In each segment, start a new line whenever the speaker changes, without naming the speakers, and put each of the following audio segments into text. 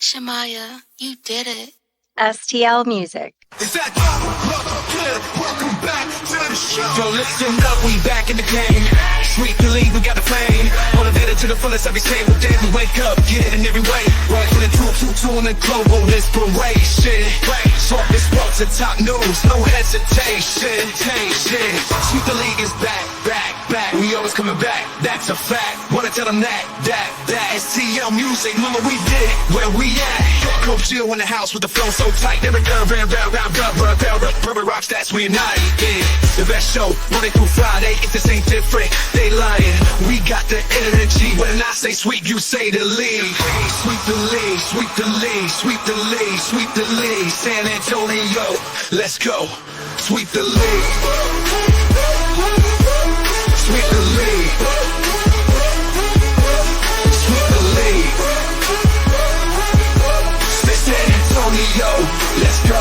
Shamaya, you did it.
STL Music.
Welcome back to the show. So listen up, we back in the game. Sweep the league, we got the flame. Motivated to the fullest every single day. We wake up, get it in every way. Right from the two in the global inspiration. Talk this sports and top news, no hesitation. Sweep the league is back. We always coming back, that's a fact. Wanna tell them that STL music, mama, we did it, where we at? Coach Jill in the house with the flow so tight. Never round, perfect rock stats, we unite. Yeah, the best show, Monday through Friday. If this ain't different, they lying. We got the energy. When I say sweep, you say the league. Sweep the league, sweep the league, sweep the league, sweep the league. San Antonio, let's go. Sweep the league. Sweep the league. Sweep the league. San Antonio, let's go.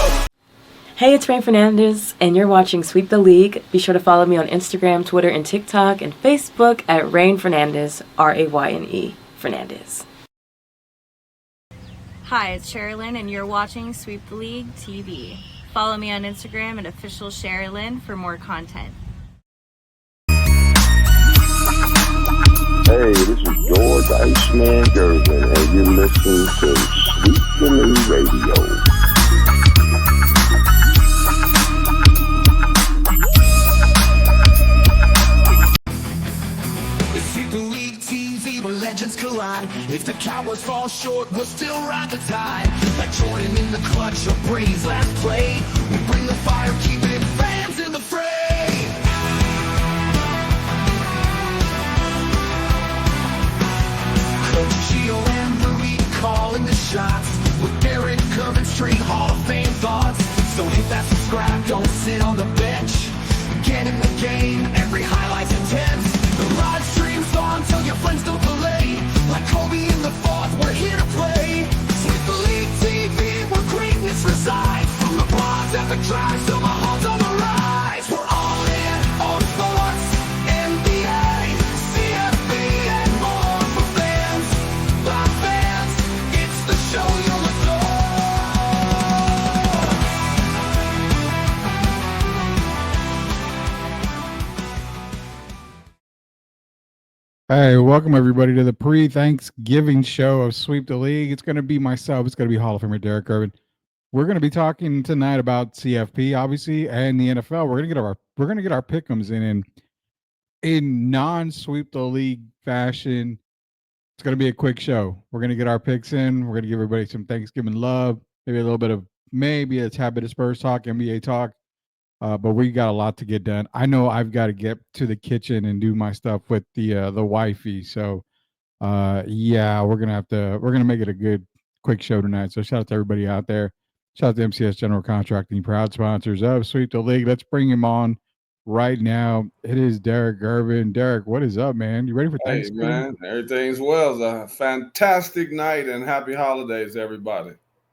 Hey, it's Rain Fernandez, and you're watching Sweep the League. Be sure to follow me on Instagram, Twitter, and TikTok, and Facebook at Rain Fernandez, RAYNE Fernandez.
Hi, it's Sherilyn, and you're watching Sweep the League TV. Follow me on Instagram at official Sherilyn for more content.
Hey, this is George Iceman Gervin, and you're listening to Sweep the League Radio.
Sweep the league TV where legends collide. If the Cowboys fall short, we'll still ride the tide. Like Jordan in the clutch or Brady's last play, we bring the fire, keeping fans in the fray. Coach Gio and Rudy calling the shots, with Derek Gervin straight Hall of Fame thoughts. So hit that subscribe, don't sit on the bench. Get in the game, every highlight's intense. The live stream's on till your friends don't delay. Like Kobe in the fourth, we're here to play. Sweep the League TV, where greatness resides. From the blogs at the drive, till my heart's on the rise. We're all in on sports, NBA, CFB, and more for fans. By fans, it's the show you'll adore.
Hey, welcome everybody to the pre-Thanksgiving show of Sweep the League. It's going to be myself. It's going to be Hall of Famer Derek Gervin. We're going to be talking tonight about CFP, obviously, and the NFL. We're going to get our Pickems in non-Sweep the League fashion. It's going to be a quick show. We're going to get our picks in. We're going to give everybody some Thanksgiving love, maybe a tad bit of Spurs talk, NBA talk. But we got a lot to get done. I know I've got to get to the kitchen and do my stuff with the wifey. So yeah, we're gonna make it a good quick show tonight. So shout out to everybody out there. Shout out to MCS General Contracting, proud sponsors of Sweep the League. Let's bring him on right now. It is Derek Gervin. Derek, what is up, man? You ready for Thanksgiving?
Hey, man, everything's well. It's a fantastic night and happy holidays, everybody.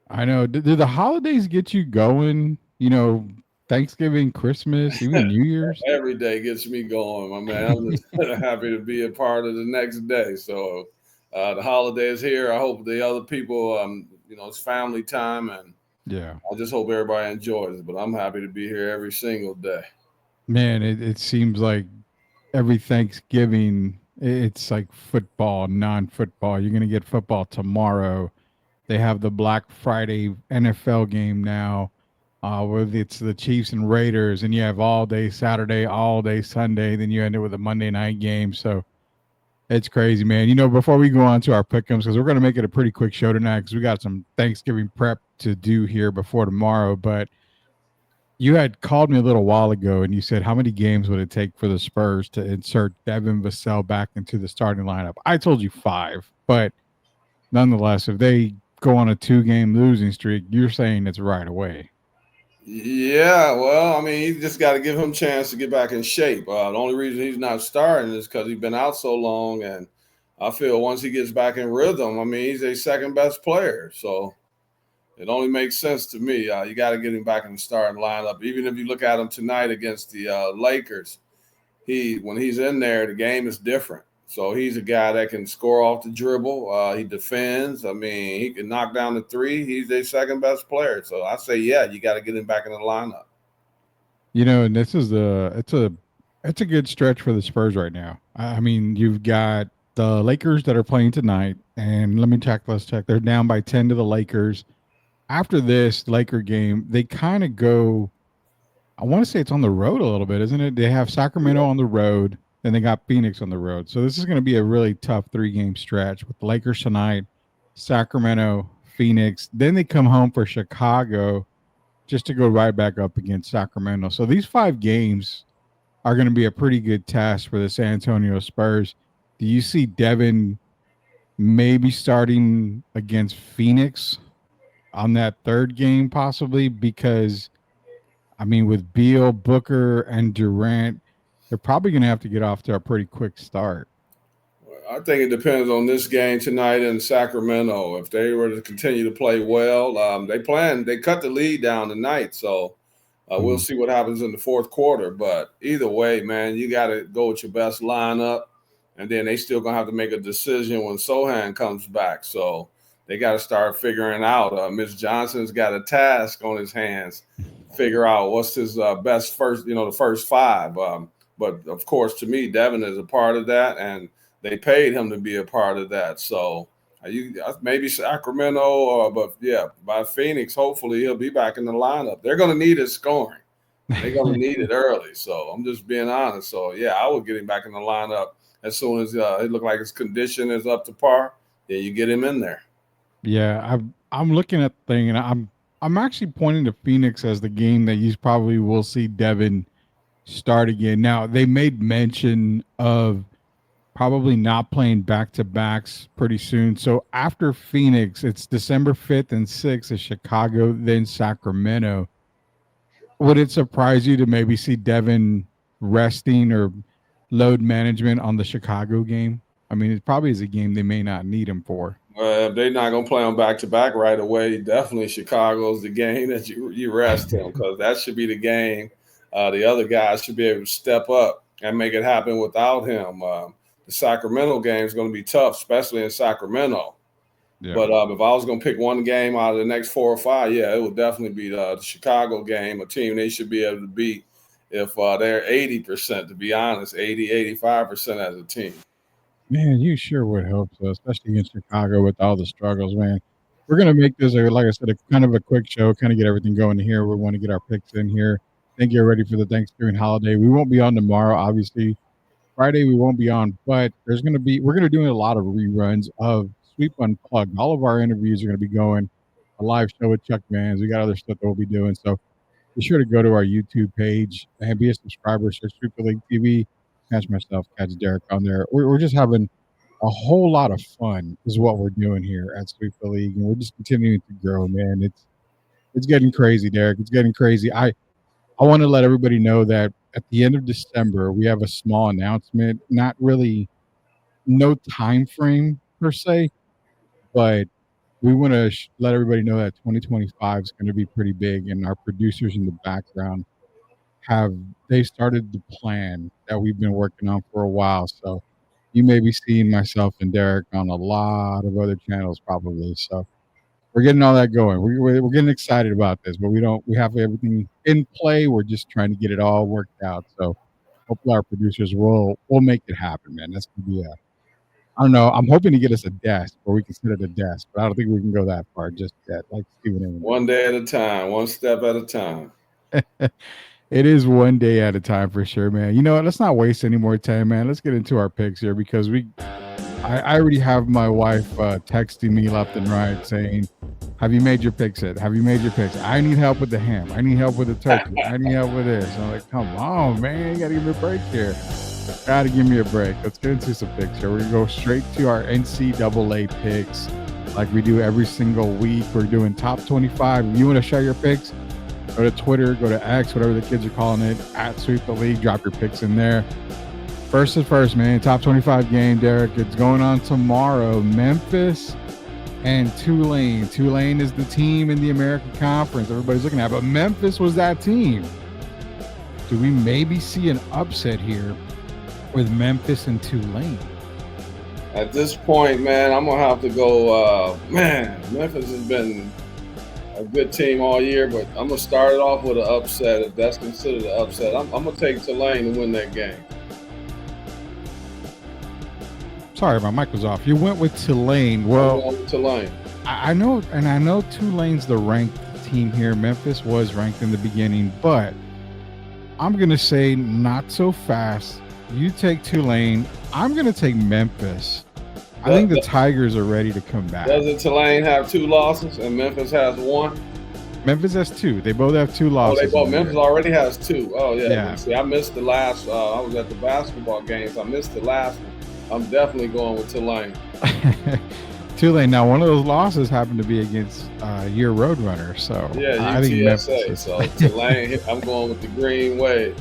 I know. Did the holidays get you going? You know, Thanksgiving, Christmas, even New Year's?
Every day gets me going, my man. I'm just happy to be a part of the next day. So the holiday is here. I hope the other people, it's family time, and
yeah,
I just hope everybody enjoys it. But I'm happy to be here every single day.
Man, it seems like every Thanksgiving, it's like football, non-football. You're going to get football tomorrow. They have the Black Friday NFL game now. Whether it's the Chiefs and Raiders, and you have all day Saturday, all day Sunday, then you end it with a Monday night game. So it's crazy, man. You know, before we go on to our pick'ems, because we're going to make it a pretty quick show tonight, because we got some Thanksgiving prep to do here before tomorrow. But you had called me a little while ago, and you said, how many games would it take for the Spurs to insert Devin Vassell back into the starting lineup? I told you 5, but nonetheless, if they go on a 2-game losing streak, you're saying it's right away.
Yeah, well, I mean, you just got to give him a chance to get back in shape. The only reason he's not starting is because he's been out so long, and I feel once he gets back in rhythm, I mean, he's a second best player. So it only makes sense to me. You got to get him back in the starting lineup. Even if you look at him tonight against the Lakers, when he's in there, the game is different. So he's a guy that can score off the dribble. He defends. I mean, he can knock down the three. He's their second best player. So I say, yeah, you got to get him back in the lineup.
And this is it's a good stretch for the Spurs right now. I mean, you've got the Lakers that are playing tonight, and let's check. They're down by 10 to the Lakers. After this Laker game, they kind of go. I want to say it's on the road a little bit, isn't it? They have Sacramento on the road, then they got Phoenix on the road. So this is going to be a really tough 3-game stretch with the Lakers tonight, Sacramento, Phoenix. Then they come home for Chicago just to go right back up against Sacramento. So these 5 games are going to be a pretty good test for the San Antonio Spurs. Do you see Devin maybe starting against Phoenix on that 3rd game possibly? Because I mean, with Beal, Booker, and Durant, they're probably going to have to get off to a pretty quick start.
I think it depends on this game tonight in Sacramento. If they were to continue to play well, they cut the lead down tonight. So we'll see what happens in the 4th quarter. But either way, man, you got to go with your best lineup. And then they still going to have to make a decision when Sohan comes back. So they got to start figuring out. Mitch Johnson's got a task on his hands. Figure out what's his best first, the first 5. But of course, to me, Devin is a part of that, and they paid him to be a part of that. So maybe Sacramento, but yeah, by Phoenix, hopefully he'll be back in the lineup. They're going to need his scoring. They're going to need it early. So I'm just being honest. So yeah, I would get him back in the lineup as soon as it looked like his condition is up to par. Yeah, you get him in there.
Yeah, I'm looking at the thing, and I'm actually pointing to Phoenix as the game that you probably will see Devin start again. Now, they made mention of probably not playing back-to-backs pretty soon. So after Phoenix, it's December 5th and 6th is Chicago, then Sacramento. Would it surprise you to maybe see Devin resting or load management on the Chicago game? I mean, it probably is a game they may not need him for.
If they're not going to play on back-to-back right away, definitely Chicago's the game that you rest him, because that should be the game. The other guys should be able to step up and make it happen without him. The Sacramento game is going to be tough, especially in Sacramento. Yeah. But if I was going to pick one game out of the next 4 or 5, yeah, it would definitely be the Chicago game, a team they should be able to beat if they're 80%, to be honest, 80, 85% as a team.
Man, you sure would hope so, especially in Chicago with all the struggles, man. We're going to make this, like I said, a kind of a quick show, kind of get everything going here. We want to get our picks in here. Think you're ready for the Thanksgiving holiday. We won't be on tomorrow, obviously. Friday we won't be on, but we're going to be doing a lot of reruns of Sweep Unplugged. All of our interviews are going to be going, a live show with Chuck Vans. We got other stuff that we'll be doing. So be sure to go to our YouTube page and be a subscriber. Search Sweep the League TV. Catch myself, catch Derek on there. We're just having a whole lot of fun is what we're doing here at Sweep the League, and we're just continuing to grow, man. It's getting crazy, Derek. It's getting crazy. I want to let everybody know that at the end of December, we have a small announcement. Not really, no time frame per se, but we want to let everybody know that 2025 is going to be pretty big, and our producers in the background they started the plan that we've been working on for a while. So you may be seeing myself and Derek on a lot of other channels probably. So we're getting all that going. We're getting excited about this, but we have everything in play. We're just trying to get it all worked out. So hopefully our producers will make it happen, man. That's gonna be I don't know. I'm hoping to get us a desk where we can sit at a desk, but I don't think we can go that far just yet. Like Stephen.
One day at a time, one step at a time.
It is one day at a time for sure, man. You know what? Let's not waste any more time, man. Let's get into our picks here because I already have my wife texting me left and right saying, have you made your picks yet? Have you made your picks? I need help with the ham. I need help with the turkey. I need help with this. I'm like, come on, man. You got to give me a break here. Got to give me a break. Let's get into some picks here. We're going to go straight to our NCAA picks like we do every single week. We're doing top 25. If you want to share your picks, go to Twitter, go to X, whatever the kids are calling it, at Sweep the League. Drop your picks in there. First is first, man. Top 25 game, Derek. It's going on tomorrow. Memphis and Tulane. Tulane is the team in the American Conference everybody's looking at, but Memphis was that team. Do we maybe see an upset here with Memphis and Tulane?
At this point, man, I'm gonna have to go. Man, Memphis has been a good team all year, but I'm gonna start it off with an upset. If that's considered an upset, I'm gonna take Tulane to win that game.
Sorry, my mic was off. You went with Tulane. Well,
I'm going with Tulane.
I know, and I know Tulane's the ranked team here. Memphis was ranked in the beginning, but I'm going to say not so fast. You take Tulane. I'm going to take Memphis. I think the Tigers are ready to come back.
Doesn't Tulane have 2 losses and Memphis has 1?
Memphis has 2. They both have 2 losses.
Memphis already has 2. Oh, yeah.
Yeah.
See, I missed the last. I was at the basketball games. I missed the last one. I'm definitely going with Tulane.
Tulane. Now, one of those losses happened to be against your Roadrunner. So
yeah,
I think Memphis
UTSA. So Tulane, I'm going with the Green Wave.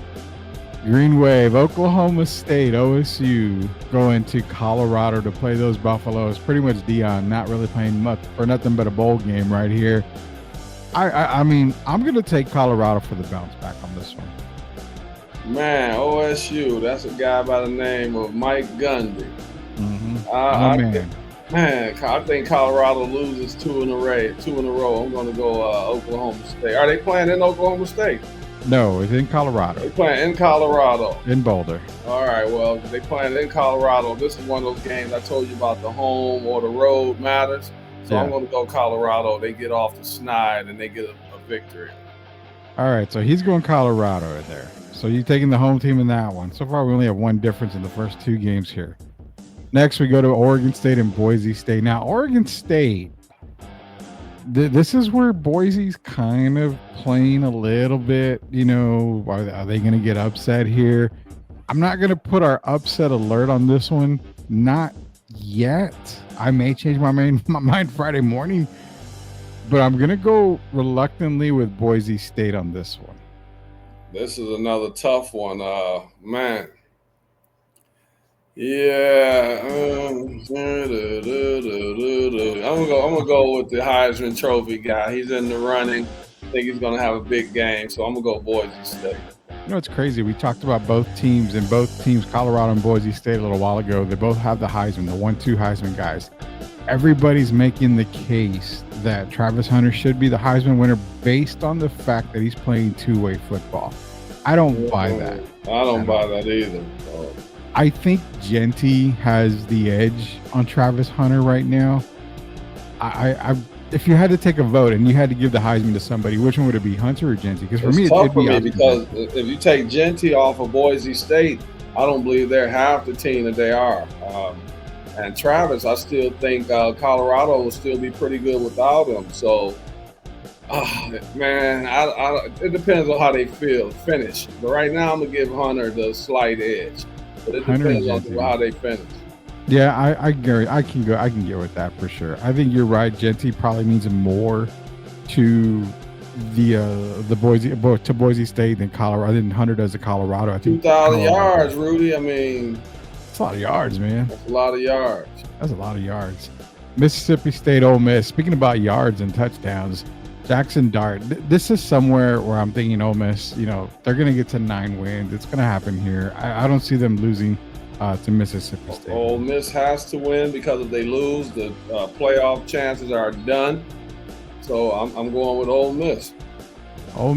Green Wave, Oklahoma State, OSU going to Colorado to play those Buffaloes. Pretty much Dion not really playing much for nothing but a bowl game right here. I mean, I'm going to take Colorado for the bounce back on this one.
Man, OSU, that's a guy by the name of Mike Gundy. I think Colorado loses 2 in a row. I'm going to go Oklahoma State. Are they playing in Oklahoma State?
No, it's in Colorado.
They're playing in Colorado.
In Boulder.
All right, well, they playing in Colorado. This is one of those games I told you about, the home or the road matters. So I'm going to go Colorado. They get off the snide and they get a victory.
All right, so he's going Colorado right there. So you're taking the home team in that one. So far, we only have 1 difference in the first 2 games here. Next, we go to Oregon State and Boise State. Now, Oregon State, this is where Boise's kind of playing a little bit. You know, are they going to get upset here? I'm not going to put our upset alert on this one. Not yet. I may change my mind Friday morning, but I'm going to go reluctantly with Boise State on this one.
This is another tough one, man. Yeah, I'm gonna go with the Heisman Trophy guy. He's in the running. I think he's gonna have a big game, so I'm gonna go Boise State.
You know, it's crazy. We talked about both teams, Colorado and Boise State, a little while ago. They both have the Heisman, the 1-2 Heisman guys. Everybody's making the case that Travis Hunter should be the Heisman winner based on the fact that he's playing 2-way football. I don't buy that.
I don't buy that either.
I think Genty has the edge on Travis Hunter right now. I if you had to take a vote and you had to give the Heisman to somebody, which one would it be, Hunter or Genty? Because for me, it'd be
because if you take Genty off of Boise State, I don't believe they're half the team that they are. And Travis, I still think Colorado will still be pretty good without him. So, man, it depends on how they finish. But right now, I'm gonna give Hunter the slight edge. But it depends on how they finish.
Yeah, I can get with that for sure. I think you're right. Genty probably means more to the Boise State than Colorado. Than Hunter does to Colorado. I think
2,000 yards, Rudy. I mean,
that's a lot of yards, man.
That's a lot of yards.
That's a lot of yards. Mississippi State, Ole Miss. Speaking about yards and touchdowns, Jackson Dart. This is somewhere where I'm thinking Ole Miss, you know, they're going to get to 9 wins. It's going to happen here. I don't see them losing to Mississippi State.
Ole Miss has to win because if they lose, the playoff chances are done. So I'm going with Ole Miss.
Ole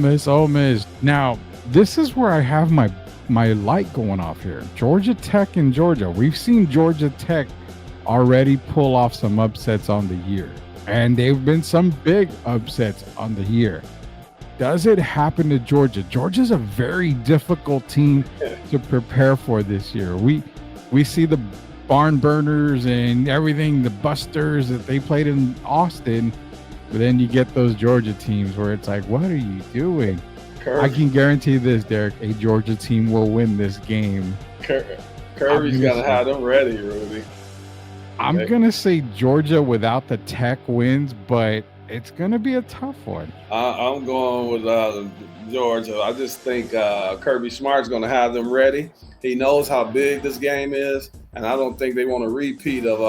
Miss. Now, this is where I have my light going off here. Georgia Tech and Georgia. We've seen Georgia Tech already pull off some upsets on the year. And they've been some big upsets on the year. Does it happen to Georgia? Georgia's a very difficult team to prepare for this year. We see the barn burners and everything, the busters that they played in Austin, but then you get those Georgia teams where it's like, what are you doing? I can guarantee this, Derek, a Georgia team will win this game.
Kirby's got to have them ready, Rudy.
I'm going to say Georgia without the Tech wins, but it's going to be a tough one.
I'm going with Georgia. I just think Kirby Smart's going to have them ready. He knows how big this game is, and I don't think they want a repeat of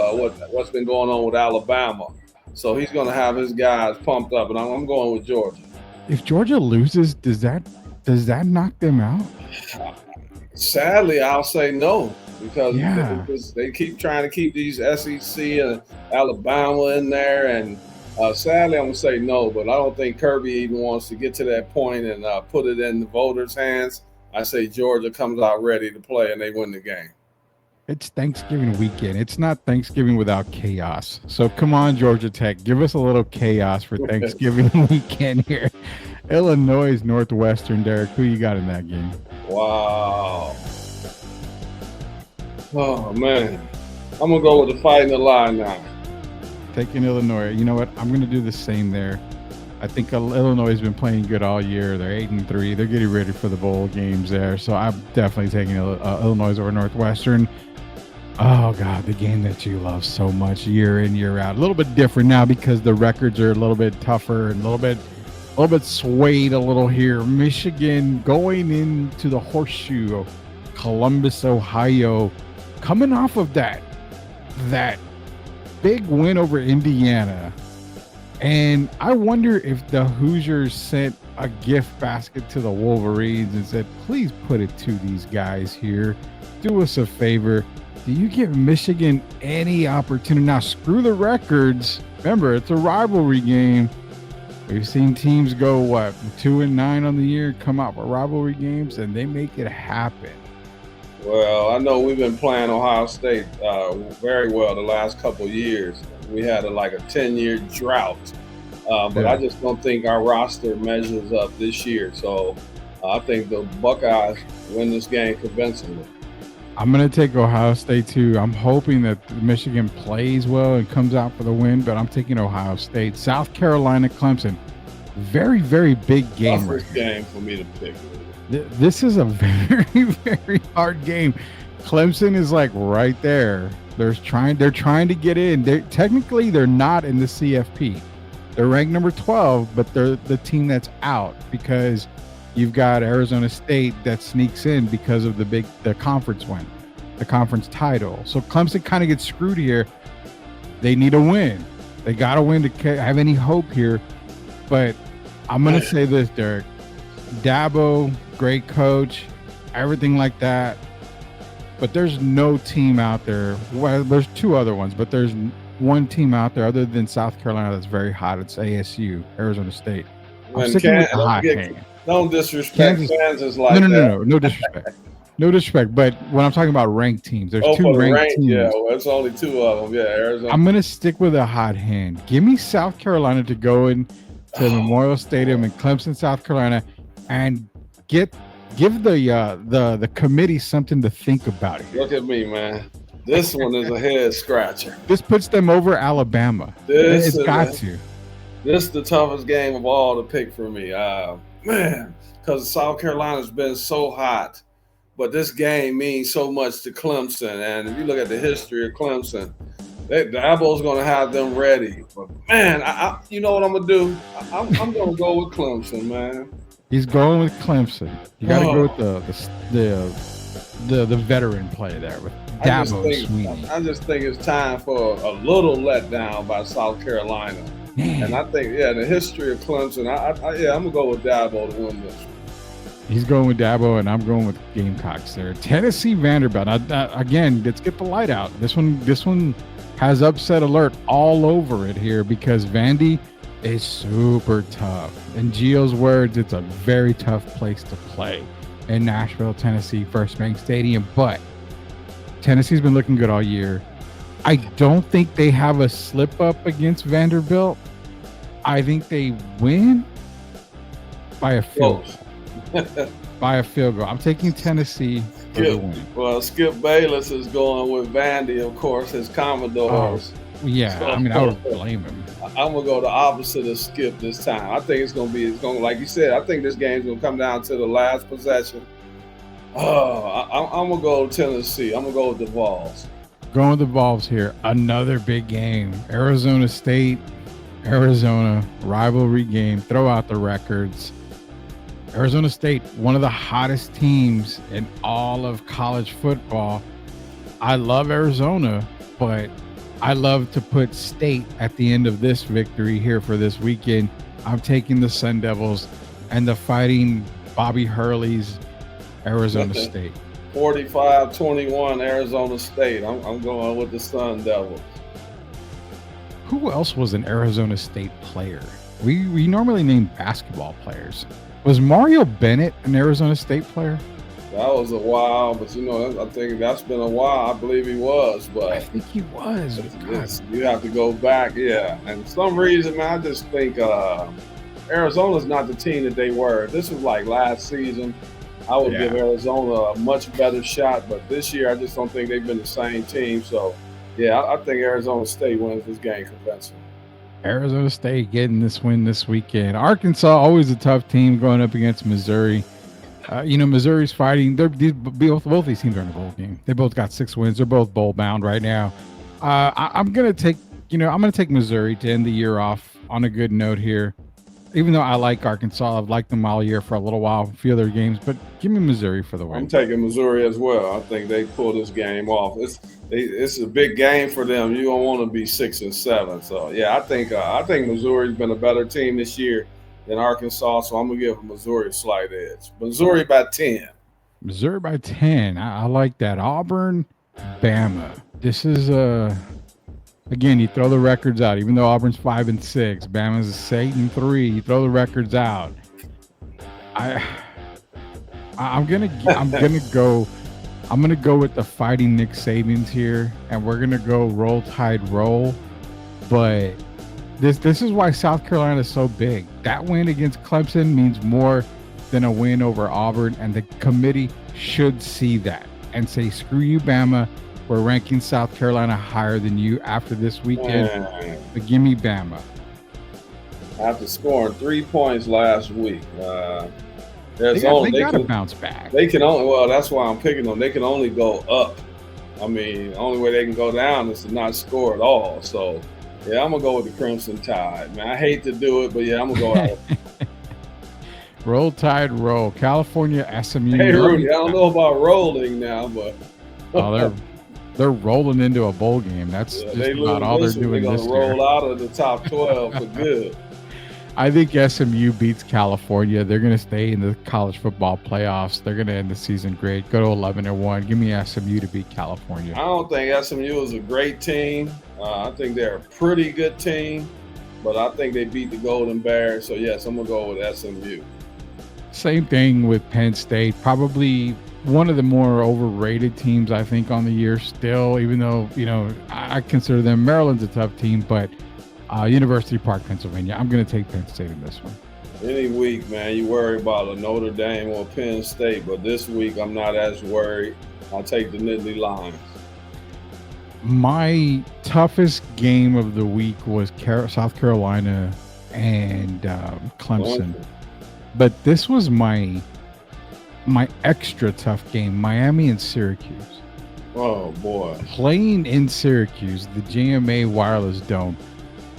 what's been going on with Alabama. So he's going to have his guys pumped up, and I'm going with Georgia.
If Georgia loses, does that knock them out?
Sadly, I'll say no because
Yeah.
they keep trying to keep these SEC and Alabama in there, and sadly, I'm gonna say no. But I don't think Kirby even wants to get to that point and put it in the voters' hands. I say Georgia comes out ready to play and they win the game.
It's Thanksgiving weekend. It's not Thanksgiving without chaos. So come on, Georgia Tech, give us a little chaos for Thanksgiving weekend here. Illinois Northwestern, Derek. Who you got in that game?
Wow. Oh man, I'm gonna go with the Fighting Illini.
Taking Illinois. You know what? I'm going to do the same there. I think Illinois has been playing good all year. They're 8-3. They're getting ready for the bowl games there. So I'm definitely taking Illinois over Northwestern. Oh God, the game that you love so much year in, year out. A little bit different now because the records are a little bit tougher and a little bit swayed a little here. Michigan going into the Horseshoe, Columbus, Ohio, coming off of that big win over Indiana. And I wonder if the Hoosiers sent a gift basket to the Wolverines and said, please put it to these guys here. Do us a favor. Do you give Michigan any opportunity? Now, screw the records. Remember, it's a rivalry game. We've seen teams go, 2-9 on the year, come out with rivalry games, and they make it happen.
Well, I know we've been playing Ohio State very well the last couple of years. We had a 10-year drought, but I just don't think our roster measures up this year. So I think the Buckeyes win this game convincingly.
I'm going to take Ohio State too. I'm hoping that Michigan plays well and comes out for the win, but I'm taking Ohio State. South Carolina, Clemson. Very, very big game.
Toughest game for me to pick.
This is a very, very hard game. Clemson is right there. They're trying to get in. They're not in the CFP. They're ranked number 12, but they're the team that's out because you've got Arizona State that sneaks in because of the conference win, the conference title. So Clemson kind of gets screwed here. They need a win. They got to win to have any hope here. But I'm going to say this, Derek. Dabo, great coach, everything like that. But there's no team out there. Well, there's two other ones, but there's one team out there other than South Carolina that's very hot. It's ASU, Arizona State. I'm sticking with the hot hand.
Don't disrespect Kansas like
that.
No
disrespect. No disrespect. But when I'm talking about ranked teams, there's two
for
ranked teams.
Yeah, well, it's only two of them. Yeah, Arizona.
I'm going to stick with a hot hand. Give me South Carolina to go into Memorial Stadium in Clemson, South Carolina, and give the committee something to think about here.
Look at me, man. This one is a head scratcher.
This puts them over Alabama. It's got to.
This is the toughest game of all to pick for me. Man, because South Carolina's been so hot, but this game means so much to Clemson. And if you look at the history of Clemson, Dabo's going to have them ready. But man, you know what I'm going to do? I'm going to go with Clemson, man.
He's going with Clemson. You got to go with the veteran play there with Dabo.
I just think it's time for a little letdown by South Carolina.
Man.
And I think, the history of Clemson, I'm going to go with Dabo to win this one.
He's going with Dabo, and I'm going with Gamecocks there. Tennessee, Vanderbilt. Again, let's get the light out. This one has upset alert all over it here because Vandy is super tough. In Gio's words, it's a very tough place to play in Nashville, Tennessee, First Bank Stadium. But Tennessee's been looking good all year. I don't think they have a slip up against Vanderbilt. I think they win by a field goal. By a field goal. I'm taking Tennessee for the win.
Well, Skip Bayless is going with Vandy, of course, his Commodores.
Oh, yeah, so, I would blame him.
I'm gonna go the opposite of Skip this time. I think it's gonna like you said. I think this game's gonna come down to the last possession. I'm gonna go Tennessee. I'm gonna go with the Vols.
Going with the Vols here. Another big game. Arizona State, Arizona rivalry game. Throw out the records. Arizona State, one of the hottest teams in all of college football. I love Arizona, but I love to put State at the end of this victory here for this weekend. I'm taking the Sun Devils and the Fighting Bobby Hurley's Arizona State.
45-21 Arizona State. I'm going with the Sun Devils.
Who else was an Arizona State player? We normally name basketball players. Was Mario Bennett an Arizona State player?
That was a while, but I think that's been a while. I believe he was, but
I think he was.
you have to go back, yeah. And for some reason, man, I just think Arizona's not the team that they were. This was like last season. I would give Arizona a much better shot, but this year I just don't think they've been the same team. So, yeah, I think Arizona State wins this game convincingly.
Arizona State getting this win this weekend. Arkansas, always a tough team going up against Missouri. Missouri's fighting. Both these teams are in a bowl game. They both got 6 wins. They're both bowl bound right now. I'm gonna take Missouri to end the year off on a good note here. Even though I like Arkansas, I've liked them all year for a little while, a few of their games, but give me Missouri for the win.
I'm taking Missouri as well. I think they pull this game off. It's a big game for them. You don't want to be 6-7. So yeah, I think Missouri's been a better team this year than Arkansas. So I'm gonna give Missouri a slight edge. Missouri by 10.
Missouri by 10. I like that. Auburn, Bama. This is again, you throw the records out. Even though Auburn's 5-6, Bama's 8-3. You throw the records out. I'm gonna go with the Fighting Nick Sabans here, and we're gonna go Roll Tide Roll. But this is why South Carolina is so big. That win against Clemson means more than a win over Auburn, and the committee should see that and say, "Screw you, Bama. We're ranking South Carolina higher than you after this weekend." But give me Bama.
After scoring 3 points last week,
they got to bounce back.
They can only. Well, that's why I'm picking them. They can only go up. I mean, the only way they can go down is to not score at all. So, yeah, I'm gonna go with the Crimson Tide. Man, I hate to do it, but yeah, I'm gonna go out.
Roll Tide, roll. California, SMU.
Hey, Rudy, I don't know about rolling now, but
they're rolling into a bowl game. That's just about all they're doing this year.
They're gonna roll out of the top 12 for good.
I think SMU beats California. They're going to stay in the college football playoffs. They're going to end the season great. Go to 11-1. Give me SMU to beat California.
I don't think SMU is a great team. I think they're a pretty good team, but I think they beat the Golden Bears. So, yes, I'm going to go with SMU.
Same thing with Penn State. Probably one of the more overrated teams, I think, on the year still, even though, I consider them. Maryland's a tough team, but University Park, Pennsylvania. I'm going to take Penn State in this one.
Any week, man, you worry about a Notre Dame or Penn State, but this week I'm not as worried. I'll take the Nittany Lions.
My toughest game of the week was South Carolina and Clemson. But this was my extra tough game, Miami and Syracuse.
Oh, boy.
Playing in Syracuse, the GMA Wireless Dome.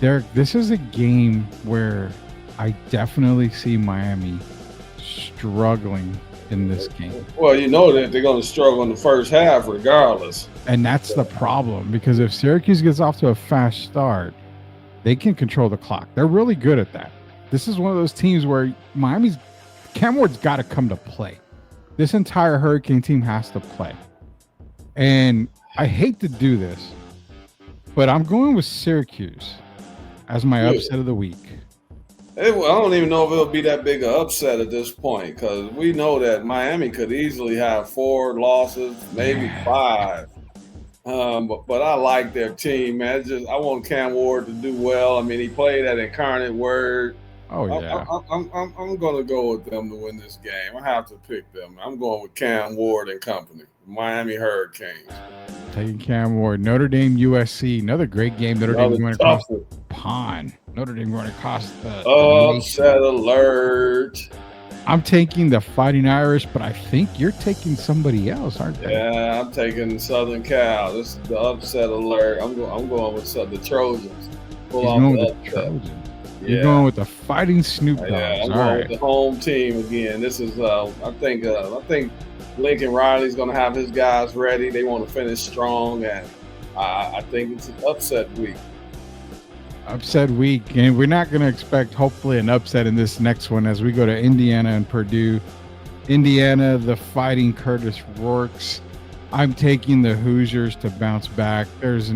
Derek, this is a game where I definitely see Miami struggling in this game.
Well, you know that they're going to struggle in the first half regardless.
And that's the problem, because if Syracuse gets off to a fast start, they can control the clock. They're really good at that. This is one of those teams where Cam Ward's got to come to play. This entire Hurricane team has to play. And I hate to do this, but I'm going with Syracuse as my upset of the week.
I don't even know if it'll be that big an upset at this point, because we know that Miami could easily have 4 losses, maybe 5. But I like their team, man. I want Cam Ward to do well. I mean, he played at Incarnate Word.
Oh, yeah.
I'm going to go with them to win this game. I have to pick them. I'm going with Cam Ward and company, Miami Hurricanes.
Taking Cam Ward. Notre Dame, USC. Another great game. Notre Dame going across the pond. Notre Dame going across the
upset alert.
I'm taking the Fighting Irish, but I think you're taking somebody else, aren't you?
Yeah, I'm taking Southern Cal. This is the upset alert. I'm going with the Trojans.
You're going with the Fighting Snoop Dogs.
Yeah, I'm going with the home team again. This is I think Lincoln Riley's going to have his guys ready. They want to finish strong, and I think it's an upset week.
Upset week, and we're not going to expect, hopefully, an upset in this next one as we go to Indiana and Purdue. Indiana, the Fighting Curtis Rourke's. I'm taking the Hoosiers to bounce back. I'm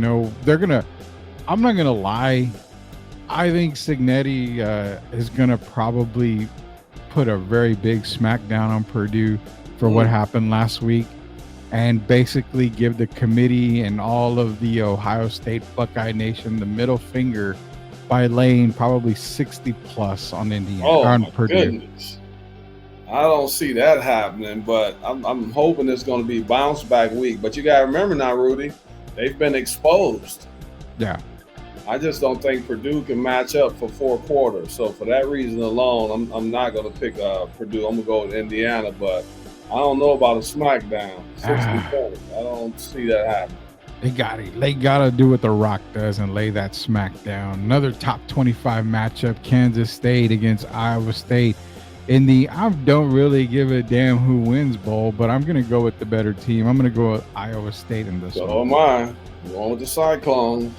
not gonna lie. I think Signetti is gonna probably put a very big smackdown on Purdue for what happened last week, and basically give the committee and all of the Ohio State Buckeye Nation the middle finger by laying probably 60 plus on Indiana. On Purdue.
Goodness. I don't see that happening, but I'm hoping it's going to be bounce back week. But you got to remember now, Rudy, they've been exposed.
Yeah.
I just don't think Purdue can match up for 4 quarters. So for that reason alone, I'm not going to pick Purdue. I'm going to go with Indiana, but I don't know about a smackdown. 60 points. I don't see that happening.
They gotta do what The Rock does and lay that smackdown. Another top 25 matchup: Kansas State against Iowa State. In the I don't really give a damn who wins bowl, but I'm gonna go with the better team. I'm gonna go with Iowa State in this one.
So am I. Going with the Cyclones.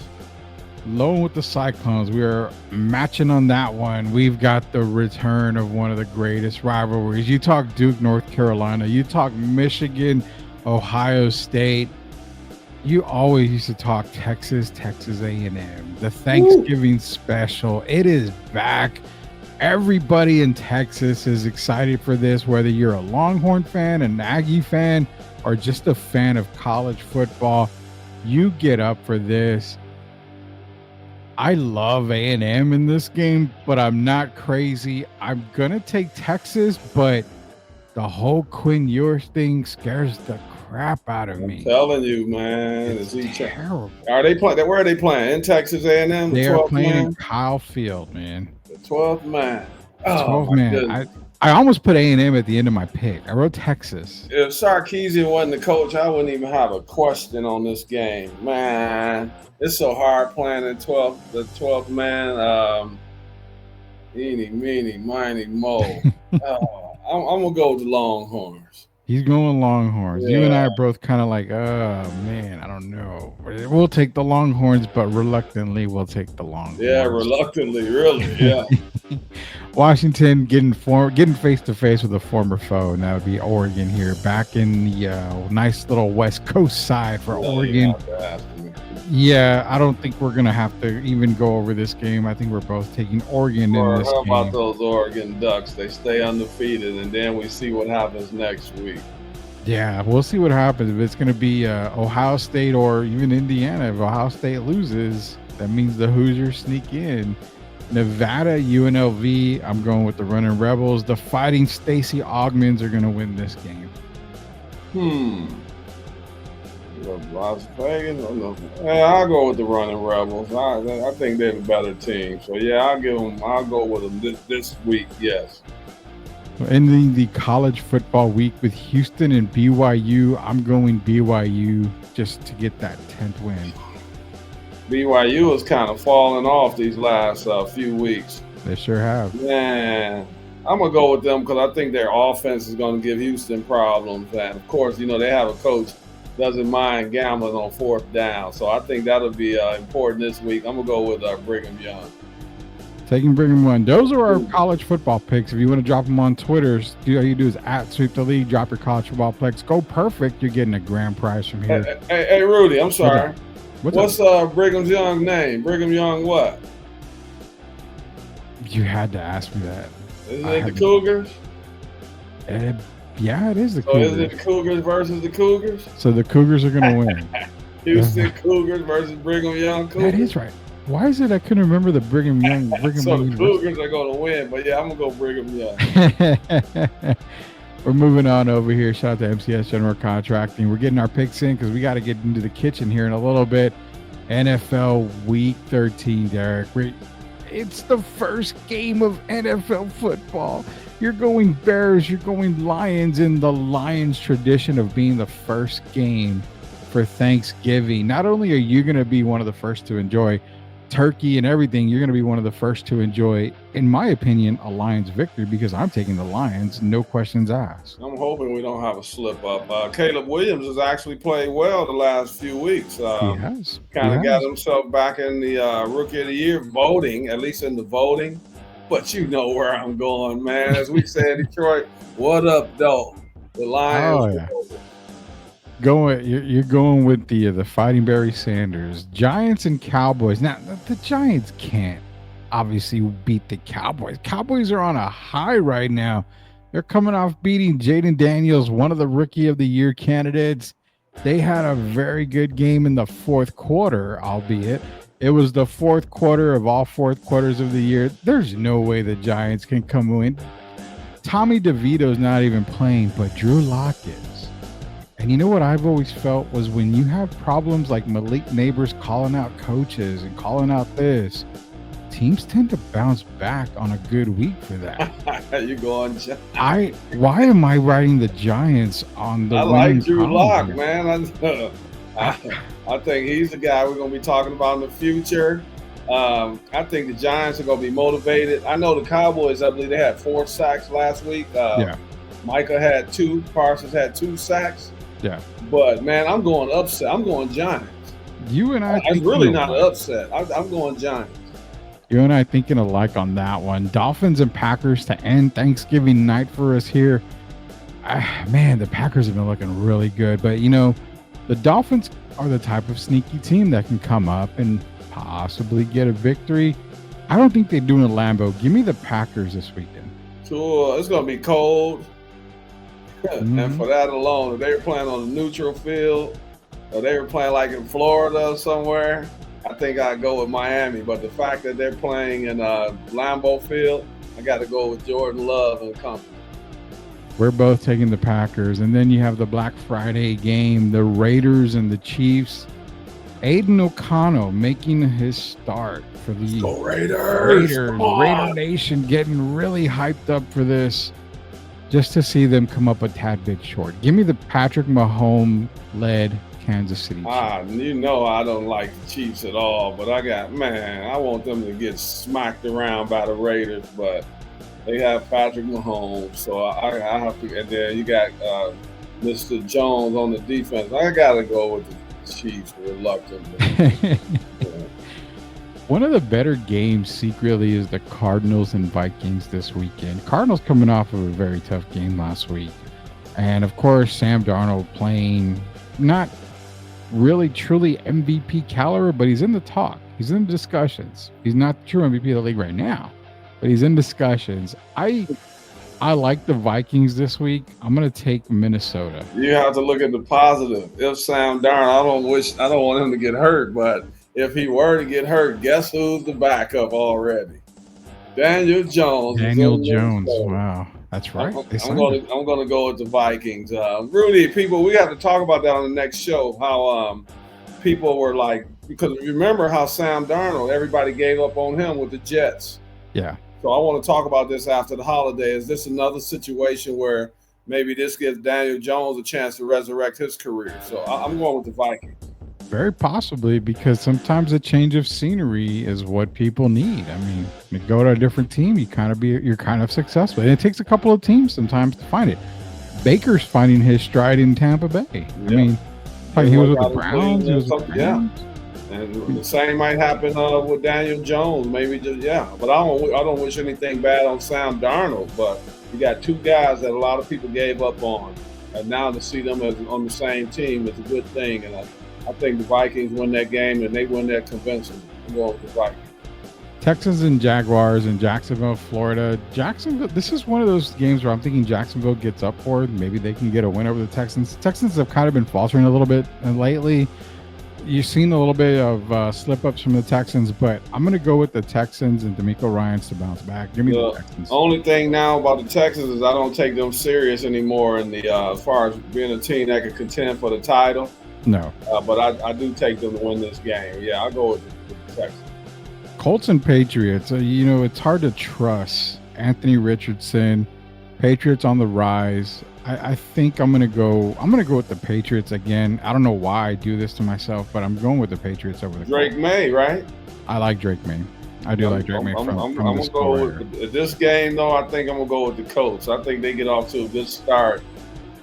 Low with the Cyclones. We are matching on that one. We've got the return of one of the greatest rivalries. You talk Duke, North Carolina. You talk Michigan, Ohio State. You always used to talk Texas A&M. The Thanksgiving special. It is back. Everybody in Texas is excited for this, whether you're a Longhorn fan, an Aggie fan, or just a fan of college football. You get up for this. I love A&M in this game, but I'm not crazy. I'm going to take Texas, but the whole Quinn Ewers thing scares the crap out of me.
I'm telling you, man.
It's terrible.
Are they playing? Where are they playing? In Texas A&M?
They are playing in Kyle Field, man.
The 12th man.
Oh, 12th man. I almost put A&M at the end of my pick. I wrote Texas.
If Sarkisian wasn't the coach, I wouldn't even have a question on this game. Man, it's so hard playing the 12th man. Eeny, meeny, miny, mo. I'm going to go with the Longhorns.
He's going Longhorns.
Yeah.
You and I are both kind of like, oh, man, I don't know. We'll take the Longhorns, but reluctantly, we'll take the Longhorns.
Yeah, reluctantly, really, yeah.
Washington getting face-to-face with a former foe, and that would be Oregon here, back in the nice little West Coast side for Oregon. Yeah, I don't think we're going to have to even go over this game. I think we're both taking Oregon in this game.
How about those Oregon Ducks? They stay undefeated, and then we see what happens next week.
Yeah, we'll see what happens. If it's going to be Ohio State or even Indiana, if Ohio State loses, that means the Hoosiers sneak in. Nevada, UNLV, I'm going with the Running Rebels. The Fighting Stacey Augmans are going to win this game.
Las Vegas? I'll go with the Running Rebels. I think they're the better team. So, yeah, I'll go with them this week, yes.
Ending the college football week with Houston and BYU, I'm going BYU just to get that 10th win.
BYU is kind of falling off these last few weeks.
They sure have.
Man, I'm going to go with them because I think their offense is going to give Houston problems. And, of course, they have a coach doesn't mind gambling on 4th down. So I think that'll be important this week. I'm going to go with Brigham Young.
Taking Brigham Young. Those are our college football picks. If you want to drop them on Twitter, all you do is @SweepTheLeague, drop your college football picks. Go perfect. You're getting a grand prize from here.
Hey, Rudy, I'm sorry. What's Brigham Young's name? Brigham Young what?
You had to ask me that.
Isn't it the Cougars?
Yeah, it is the Cougars.
So is it the Cougars versus the Cougars?
So the Cougars are going to win.
Houston Cougars versus Brigham Young Cougars?
That is right. Why is it I couldn't remember the Brigham Young?
So the Cougars are going to win, but yeah, I'm going to go Brigham Young.
We're moving on over here. Shout out to MCS General Contracting. We're getting our picks in because we got to get into the kitchen here in a little bit. NFL Week 13, Derek. It's the first game of NFL football. You're going Bears, you're going Lions in the Lions tradition of being the first game for Thanksgiving. Not only are you going to be one of the first to enjoy turkey and everything, you're going to be one of the first to enjoy, in my opinion, a Lions victory because I'm taking the Lions, no questions asked.
I'm hoping we don't have a slip up. Caleb Williams has actually played well the last few weeks.
He has.
Kind of got himself back in the Rookie of the Year voting, at least in the voting. but you know where I'm going, man. As we say in Detroit, what up, though? The Lions.
Oh yeah. You're going with the Fighting Barry Sanders, Giants and Cowboys. Now the Giants can't obviously beat the Cowboys. Cowboys are on a high right now. They're coming off beating Jaden Daniels, one of the Rookie of the Year candidates. They had a very good game in the fourth quarter, albeit it was the fourth quarter of all fourth quarters of the year. There's no way the Giants can come in. Tommy DeVito's not even playing, but Drew Lock is. And you know what I've always felt was when you have problems like Malik Neighbors calling out coaches and calling out this, teams tend to bounce back on a good week for that.
You going?
Why am I writing the Giants on the?
I like Drew Lock, man. I think he's the guy we're going to be talking about in the future. I think the Giants are going to be motivated. I know the Cowboys, I believe they had 4 sacks last week.
Yeah.
Micah had 2. Parsons had 2 sacks.
Yeah.
But, man, I'm going upset. I'm going Giants.
You and I.
It's really not an upset. I'm going Giants.
You and I thinking alike on that one. Dolphins and Packers to end Thanksgiving night for us here. Man, the Packers have been looking really good. But, you know, the Dolphins are the type of sneaky team that can come up and possibly get a victory. I don't think they do in Lambeau. Give me the Packers this weekend.
Sure. It's going to be cold.
Mm-hmm.
And for that alone, if they were playing on a neutral field or they were playing like in Florida or somewhere, I think I'd go with Miami. But the fact that they're playing in Lambeau Field, I got to go with Jordan Love and company.
We're both taking the Packers. And then you have the Black Friday game, the Raiders and the Chiefs. Aiden O'Connell making his start for the
Raiders.
Raider Nation getting really hyped up for this. Just to see them come up a tad bit short. Give me the Patrick Mahomes-led Kansas City Chiefs.
You know I don't like the Chiefs at all, but I want them to get smacked around by the Raiders, but they have Patrick Mahomes, so I have to. And then you got Mr. Jones on the defense. I got to go with the Chiefs reluctantly.
One of the better games secretly is the Cardinals and Vikings this weekend. Cardinals coming off of a very tough game last week. And of course, Sam Darnold playing not really truly MVP caliber, but he's in the talk. He's in discussions. He's not the true MVP of the league right now, but he's in discussions. I like the Vikings this week. I'm going to take Minnesota.
You have to look at the positive. If Sam Darnold, I don't want him to get hurt, but if he were to get hurt, guess who's the backup already? Daniel Jones.
Wow. That's right.
I'm going to go with the Vikings. Rudy, people, we have to talk about that on the next show. How people were like, because remember how Sam Darnold, everybody gave up on him with the Jets.
Yeah.
So I want to talk about this after the holiday. Is this another situation where maybe this gives Daniel Jones a chance to resurrect his career? So I'm going with the Vikings.
Very possibly, because sometimes a change of scenery is what people need. I mean, you go to a different team, you're kind of successful. And it takes a couple of teams sometimes to find it. Baker's finding his stride in Tampa Bay. Yeah. I mean, he was with the Browns.
And the same might happen with Daniel Jones. Maybe But I don't wish anything bad on Sam Darnold. But you got 2 guys that a lot of people gave up on, and now to see them on the same team is a good thing. And I think the Vikings win that game, and they win that convincingly. I'm going with the Vikings.
Texans and Jaguars in Jacksonville, Florida. Jacksonville, this is one of those games where I'm thinking Jacksonville gets up for it. Maybe they can get a win over the Texans. Texans have kind of been faltering a little bit lately. You've seen a little bit of slip-ups from the Texans, but I'm going to go with the Texans and D'Amico Ryans to bounce back. Give me the Texans.
Only thing now about the Texans is I don't take them serious anymore in the as far as being a team that could contend for the title.
No.
But I do take them to win this game. Yeah, I'll go with the Texans.
Colts and Patriots. It's hard to trust Anthony Richardson. Patriots on the rise. I think I'm gonna go with the Patriots again. I don't know why I do this to myself, but I'm going with the Patriots over the
Drake
Colts.
May, right?
I like Drake May. I do like Drake May from
gonna go with this game though. I think I'm gonna go with the Colts. I think they get off to a good start.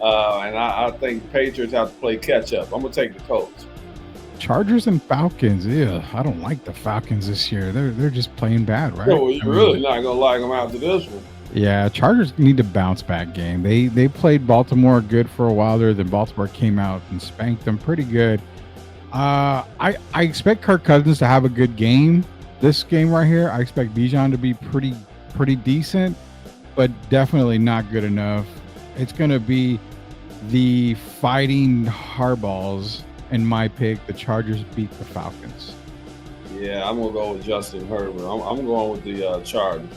And I think Patriots have to play catch up. I'm going to take the Colts.
Chargers and Falcons. Ew, I don't like the Falcons this year. They're just playing bad, right?
Well, you're really not gonna like them after this one.
Yeah, Chargers need to bounce back game. They played Baltimore good for a while there. Then Baltimore came out and spanked them pretty good. I expect Kirk Cousins to have a good game. This game right here, I expect Bijan to be pretty decent, but definitely not good enough. It's gonna be the fighting Hardballs in my pick. The Chargers beat the Falcons.
Yeah, I'm gonna go with Justin Herbert. I'm going with the Chargers.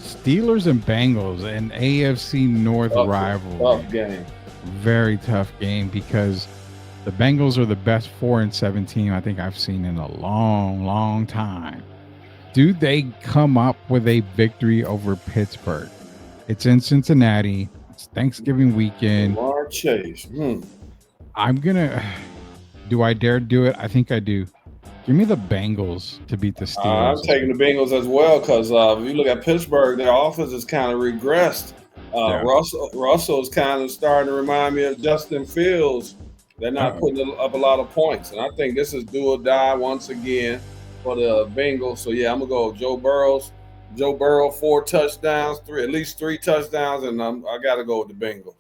Steelers and Bengals, an AFC North rivalry.
Tough game.
Very tough game because the Bengals are the best 4-7 team I think I've seen in a long time. Do they come up with a victory over Pittsburgh? It's in Cincinnati. It's Thanksgiving weekend.
Lamar Chase.
I'm gonna. Do I dare do it? I think I do. Give me the Bengals to beat the Steelers.
I'm taking the Bengals as well because if you look at Pittsburgh, their offense has kind of regressed. Russell is kind of starting to remind me of Justin Fields. They're not putting up a lot of points, and I think this is do or die once again for the Bengals. So yeah, I'm gonna go Joe Burrow 4 touchdowns, at least 3 touchdowns, and I gotta go with the Bengals.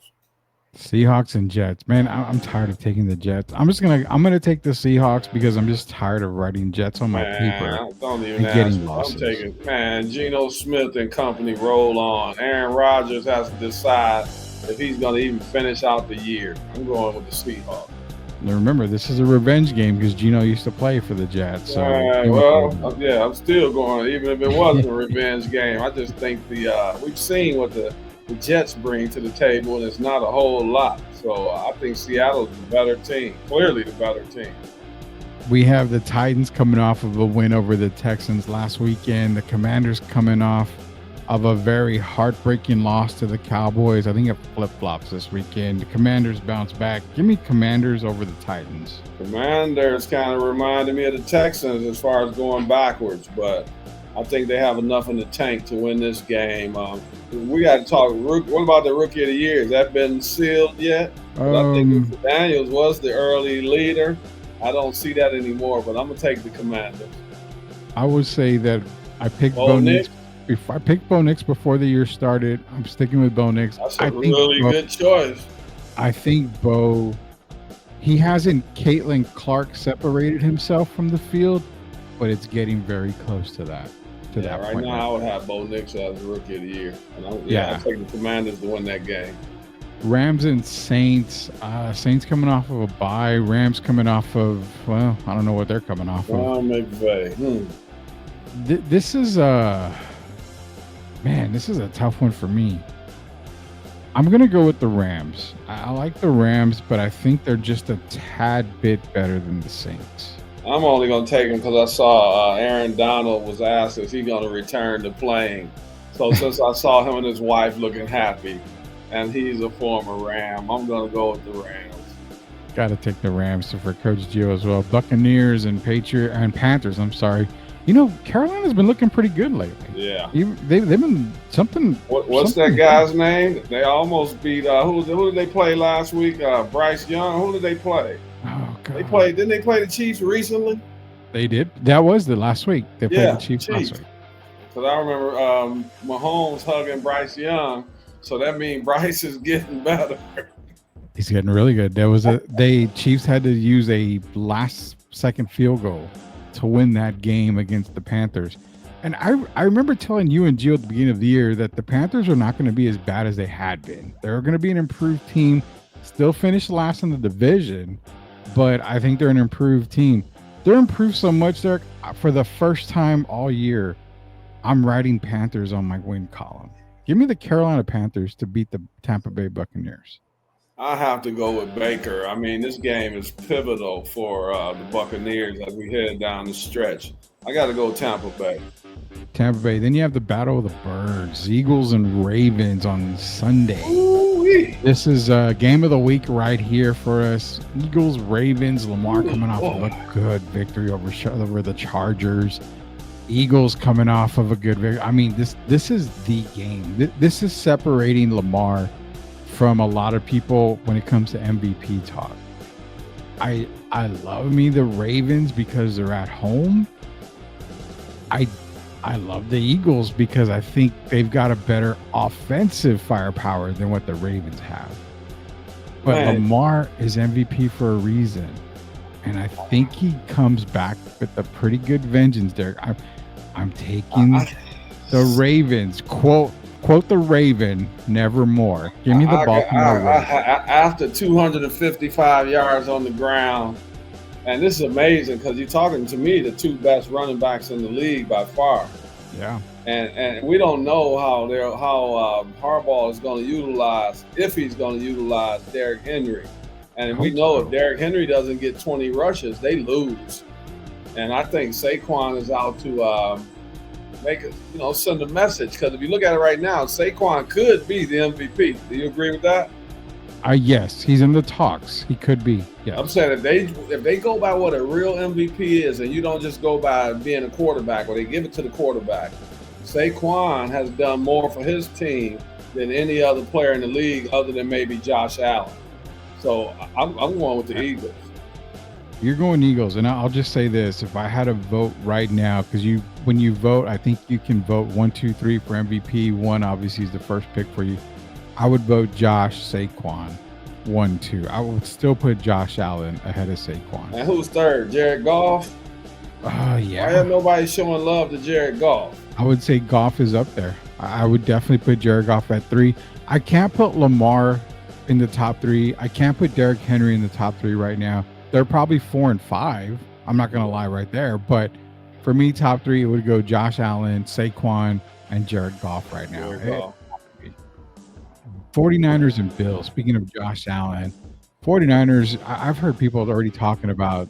Seahawks and Jets. Man, I'm tired of taking the Jets. I'm gonna take the Seahawks because I'm just tired of writing Jets on my paper.
Don't even
and getting
ask.
losses.
I'm taking Geno Smith and company roll on. Aaron Rodgers has to decide if he's gonna even finish out the year. I'm going with the Seahawks.
Now remember, this is a revenge game because Geno used to play for the Jets. So
I'm still going, even if it wasn't a revenge game. I just think we've seen what the Jets bring to the table, and it's not a whole lot. So I think Seattle's the better team, clearly the better team.
We have the Titans coming off of a win over the Texans last weekend. The Commanders coming off of a very heartbreaking loss to the Cowboys. I think it flip-flops this weekend. The Commanders bounce back. Give me Commanders over the Titans.
Commanders kind of reminded me of the Texans as far as going backwards, but I think they have enough in the tank to win this game. We got to talk. What about the Rookie of the Year? Has that been sealed yet? I think Daniels was the early leader. I don't see that anymore, but I'm going to take the Commanders.
I would say that I picked Bo Nix. I picked Bo Nix before the year started. I'm sticking with Bo Nix.
That's a really good choice.
I think Bo, he hasn't Caitlin Clark separated himself from the field, but it's getting very close to that.
Right
point
now, I would have Bo Nix as the Rookie of the Year. And I'm taking the Commanders to win that game.
Rams and Saints. Saints coming off of a bye. Rams coming off of, well, I don't know what they're coming off of.
McVay.
This is this is a tough one for me. I'm going to go with the Rams. I like the Rams, but I think they're just a tad bit better than the Saints.
I'm only going to take him because I saw Aaron Donald was asked if he's going to return to playing. So since I saw him and his wife looking happy, and he's a former Ram, I'm going to go with the Rams.
Got to take the Rams for Coach Gio as well. Buccaneers and Panthers. I'm sorry. You know, Carolina's been looking pretty good lately.
Yeah.
They've been something.
What's that guy's name? They almost beat, who did they play last week? Bryce Young. Who did they play?
Oh, God.
Didn't they play the Chiefs recently?
They did. That was the last week. They played the Chiefs last week.
Because I remember Mahomes hugging Bryce Young. So that means Bryce is getting better.
He's getting really good. Chiefs had to use a last-second field goal to win that game against the Panthers. And I remember telling you and Gio at the beginning of the year that the Panthers are not going to be as bad as they had been. They're going to be an improved team, still finish last in the division, but I think they're an improved team. They're improved so much, Derek, for the first time all year, I'm writing Panthers on my win column. Give me the Carolina Panthers to beat the Tampa Bay Buccaneers.
I have to go with Baker. I mean, this game is pivotal for the Buccaneers as we head down the stretch. I got to go Tampa Bay.
Tampa Bay. Then you have the Battle of the Birds, Eagles and Ravens on Sunday.
Ooh-wee.
This is game of the week right here for us. Eagles, Ravens, Lamar coming off of a good victory over the Chargers. Eagles coming off of a good victory. I mean, this is the game. This is separating Lamar from a lot of people when it comes to MVP talk. I love me the Ravens because they're at home. I I love the Eagles because I think they've got a better offensive firepower than what the Ravens have. But
Man,
Lamar is MVP for a reason. And I think he comes back with a pretty good vengeance, Derek. I'm taking the Ravens. Quote the Raven, nevermore. Give me the Baltimore Ravens.
after 255 yards on the ground, and this is amazing because you're talking to me the two best running backs in the league by far.
Yeah.
And we don't know how Harbaugh is going to utilize, if he's going to utilize Derrick Henry. And we know if Derrick Henry doesn't get 20 rushes, they lose. And I think Saquon is out to send a message, because if you look at it right now, Saquon could be the MVP. Do you agree with that?
Yes, he's in the talks. He could be. Yeah.
I'm saying if they go by what a real MVP is, and you don't just go by being a quarterback, or they give it to the quarterback, Saquon has done more for his team than any other player in the league, other than maybe Josh Allen. So I'm going with the Eagles.
You're going Eagles, and I'll just say this: if I had to vote right now, because when you vote, I think you can vote 1, 2, 3 for MVP. 1 obviously is the first pick for you. I would vote Josh Saquon 1, 2. I would still put Josh Allen ahead of Saquon.
And who's third? Jared Goff?
Oh yeah.
Why have nobody showing love to Jared Goff?
I would say Goff is up there. I would definitely put Jared Goff at 3. I can't put Lamar in the top 3. I can't put Derrick Henry in the top 3 right now. They're probably 4 and 5. I'm not going to lie right there. But for me, top 3, it would go Josh Allen, Saquon, and Jared Goff right now. 49ers and Bills. Speaking of Josh Allen, 49ers, I've heard people already talking about,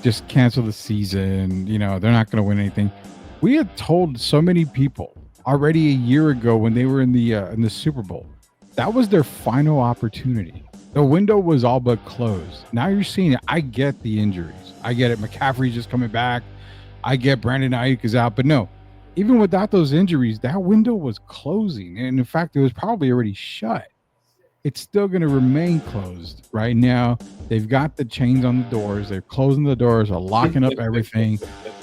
just cancel the season. They're not going to win anything. We had told so many people already a year ago when they were in the Super Bowl, that was their final opportunity. The window was all but closed. Now you're seeing it. I get the injuries. I get it. McCaffrey's just coming back. I get Brandon Ayuk is out. But no, even without those injuries, that window was closing. And in fact, it was probably already shut. It's still going to remain closed right now. They've got the chains on the doors. They're closing the doors, are locking up everything.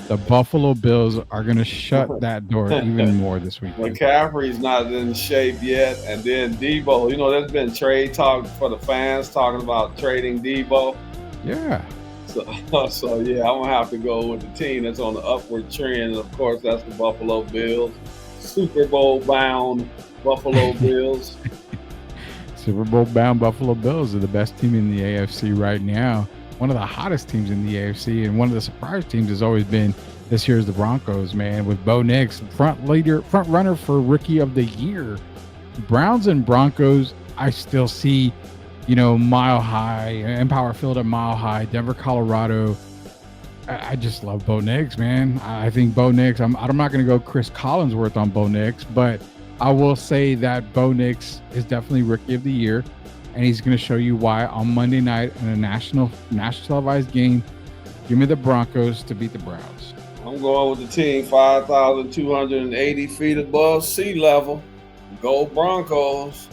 The Buffalo Bills are going to shut that door even more this week.
McCaffrey's not in shape yet. And then Debo, there's been trade talk for the fans talking about trading Debo.
Yeah.
So yeah, I'm going to have to go with the team that's on the upward trend. And of course, that's the Buffalo Bills. Super Bowl bound Buffalo Bills.
Super Bowl bound Buffalo Bills are the best team in the AFC right now. One of the hottest teams in the AFC, and one of the surprise teams has always been this year's the Broncos, man, with Bo Nix, front runner for Rookie of the Year. Browns and Broncos, I still see, Mile High, Empower Field at Mile High, Denver, Colorado. I just love Bo Nix, man. I think Bo Nix, I'm not going to go Chris Collinsworth on Bo Nix, but I will say that Bo Nix is definitely Rookie of the Year, and he's going to show you why on Monday night in a national televised game. Give me the Broncos to beat the Browns.
I'm going with the team 5,280 feet above sea level. Go Broncos.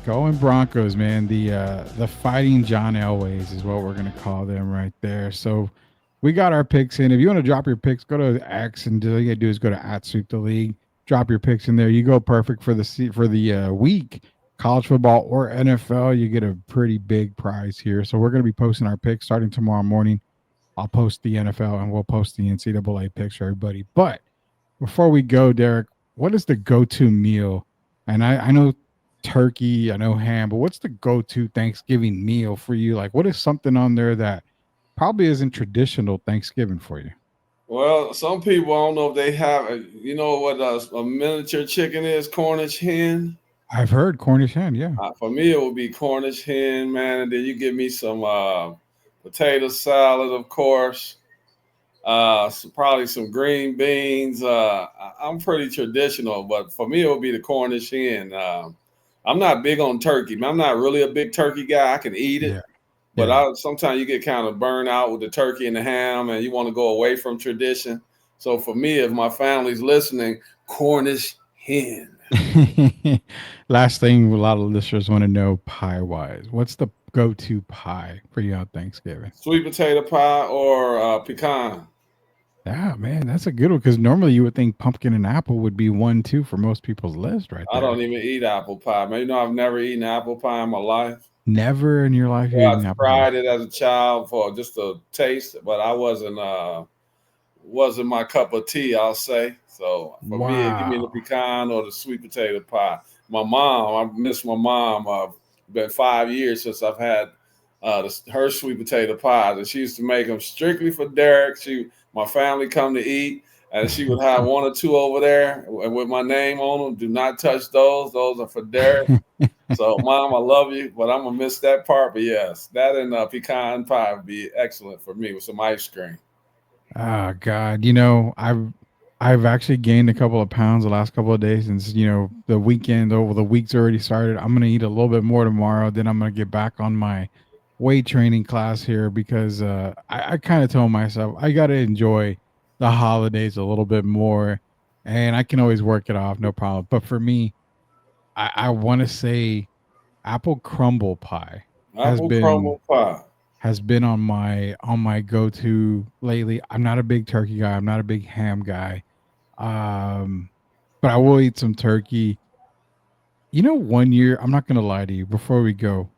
Going Broncos, man. The Fighting John Elways is what we're going to call them right there. So we got our picks in. If you want to drop your picks, go to X, and all you got to do is go to @SweepTheLeague. Drop your picks in there. You go perfect for the week. College football or NFL, you get a pretty big prize here. So we're going to be posting our picks starting tomorrow morning. I'll post the NFL and we'll post the NCAA picks for everybody. But before we go, Derek, what is the go-to meal? And I know turkey, I know ham, but what's the go-to Thanksgiving meal for you? Like, what is something on there that probably isn't traditional Thanksgiving for you?
Well, some people, I don't know if they have, what a miniature chicken is, Cornish hen.
I've heard Cornish hen, yeah.
For me, it would be Cornish hen, man. And then you give me some potato salad, of course. Probably some green beans. I'm pretty traditional, but for me, it would be the Cornish hen. I'm not big on turkey. I'm not really a big turkey guy. I can eat it. Yeah. But sometimes you get kind of burned out with the turkey and the ham, and you want to go away from tradition. So for me, if my family's listening, Cornish hen.
Last thing a lot of listeners want to know pie-wise. What's the go-to pie for you on Thanksgiving?
Sweet potato pie or pecan?
Yeah, man, that's a good one because normally you would think pumpkin and apple would be 1, 2 for most people's list right
I don't
there.
even eat apple pie. Man, you know I've never eaten apple pie in my life.
Never in your life you
Yeah, I
eaten apple pie.
tried it as a child for just a taste, but I wasn't my cup of tea, I'll say. So for me, give me the
Wow.
pecan or the sweet potato pie. My mom, I miss my mom. Been 5 years since I've had her sweet potato pies, and she used to make them strictly for Derek. My family come to eat, and she would have 1 or 2 over there with my name on them. Do not touch those; those are for Derek. So, Mom, I love you, but I'm gonna miss that part. But yes, that and pecan pie would be excellent for me with some ice cream.
Oh God, I've actually gained a couple of pounds the last couple of days since the weekend over the week's already started. I'm gonna eat a little bit more tomorrow. Then I'm gonna get back on my weight training class here because I kind of told myself I gotta enjoy the holidays a little bit more, and I can always work it off, no problem. But for me, I want to say apple crumble pie has
Apple
been
crumble pie.
on my go-to lately. I'm not a big turkey guy. I'm not a big ham guy. Um, but I will eat some turkey. One year, I'm not gonna lie to you, before we go,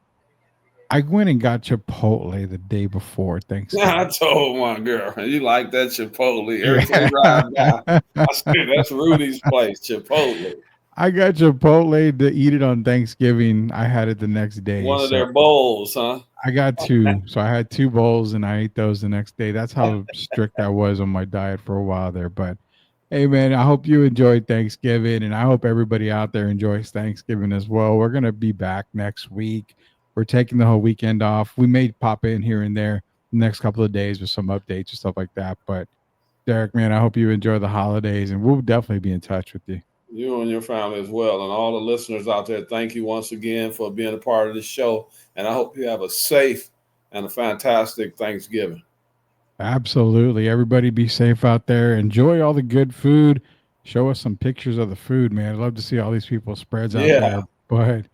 I went and got Chipotle the day before
I
Thanksgiving.
told my girl, you like that Chipotle. Every place I ride by,
Yeah.
I say that's Rudy's place, Chipotle.
I got Chipotle to eat it on Thanksgiving. I had it the next day.
One of
So
their bowls, huh?
I got two. So I had 2 bowls and I ate those the next day. That's how strict I was on my diet for a while there. But hey, man, I hope you enjoyed Thanksgiving, and I hope everybody out there enjoys Thanksgiving as well. We're going to be back next week. We're taking the whole weekend off. We may pop in here and there the next couple of days with some updates and stuff like that. But Derek, man, I hope you enjoy the holidays, and we'll definitely be in touch with you.
You and your family as well. And all the listeners out there, thank you once again for being a part of this show. And I hope you have a safe and a fantastic Thanksgiving.
Absolutely. Everybody be safe out there. Enjoy all the good food. Show us some pictures of the food, man. I'd love to see all these people's spreads out
Yeah.
there. But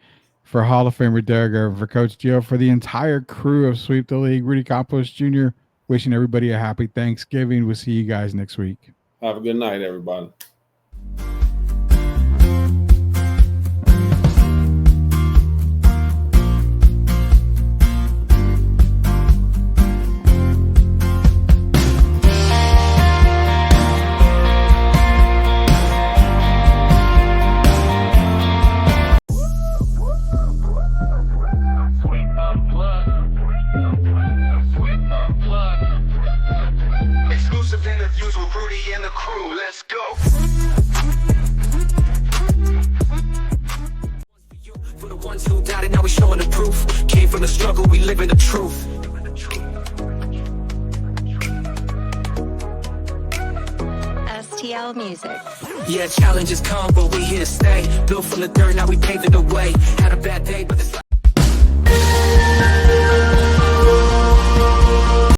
for Hall of Famer Derek Irvin, for Coach Gio, for the entire crew of Sweep the League, Rudy Campos Jr., wishing everybody a happy Thanksgiving. We'll see you guys next week.
Have a good night, everybody.
Exclusive interviews with Rudy and the crew. Let's go. For the ones who doubted, now we showing the proof. Came from the struggle, we living the truth.
STL Music.
Yeah, challenges come, but we here to stay. Built from the dirt, now we paving the way. Had a bad day, but this